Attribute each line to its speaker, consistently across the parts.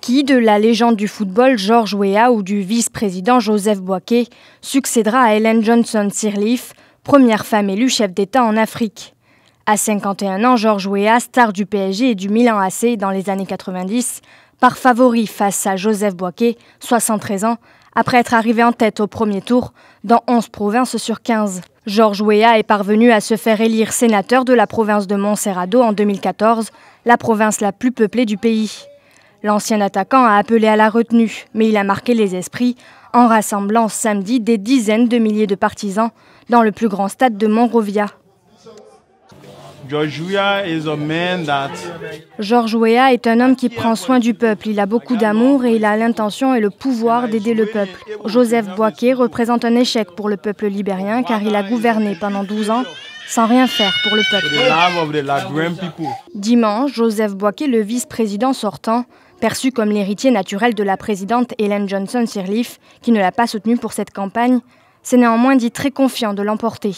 Speaker 1: Qui de la légende du football George Weah ou du vice-président Joseph Boaké succédera à Ellen Johnson Sirleaf, première femme élue chef d'État en Afrique? À 51 ans, George Weah, star du PSG et du Milan AC dans les années 90, part favori face à Joseph Boaké, 73 ans, après être arrivé en tête au premier tour dans 11 provinces sur 15. George Weah est parvenu à se faire élire sénateur de la province de Montserrado en 2014, la province la plus peuplée du pays. L'ancien attaquant a appelé à la retenue, mais il a marqué les esprits en rassemblant samedi des dizaines de milliers de partisans dans le plus grand stade de Monrovia.
Speaker 2: George
Speaker 1: Weah est un homme qui prend soin du peuple. Il a beaucoup d'amour et il a l'intention et le pouvoir d'aider le peuple. Joseph Boaké représente un échec pour le peuple libérien car il a gouverné pendant 12 ans sans rien faire pour le peuple. Dimanche, Joseph Boaké, le vice-président sortant, perçu comme l'héritier naturel de la présidente Ellen Johnson Sirleaf, qui ne l'a pas soutenu pour cette campagne, s'est néanmoins dit très confiant de l'emporter.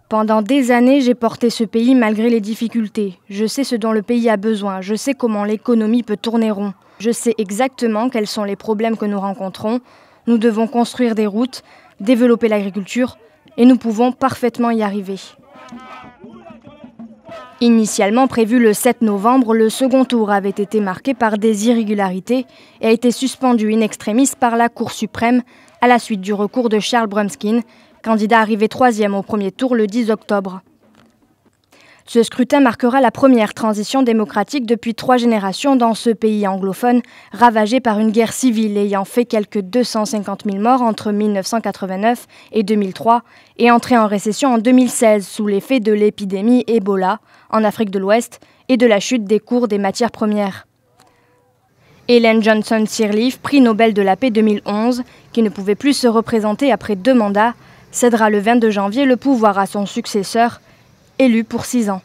Speaker 1: Pendant des années, j'ai porté ce pays malgré les difficultés. Je sais ce dont le pays a besoin, je sais comment l'économie peut tourner rond. Je sais exactement quels sont les problèmes que nous rencontrons. Nous devons construire des routes, développer l'agriculture, et nous pouvons parfaitement y arriver. Initialement prévu le 7 novembre, le second tour avait été marqué par des irrégularités et a été suspendu in extremis par la Cour suprême à la suite du recours de Charles Brumskin, candidat arrivé 3e au premier tour le 10 octobre. Ce scrutin marquera la première transition démocratique depuis 3 générations dans ce pays anglophone, ravagé par une guerre civile ayant fait quelques 250 000 morts entre 1989 et 2003 et entré en récession en 2016 sous l'effet de l'épidémie Ebola en Afrique de l'Ouest et de la chute des cours des matières premières. Ellen Johnson Sirleaf, prix Nobel de la paix 2011, qui ne pouvait plus se représenter après 2 mandats, cédera le 22 janvier le pouvoir à son successeur, élu pour 6 ans.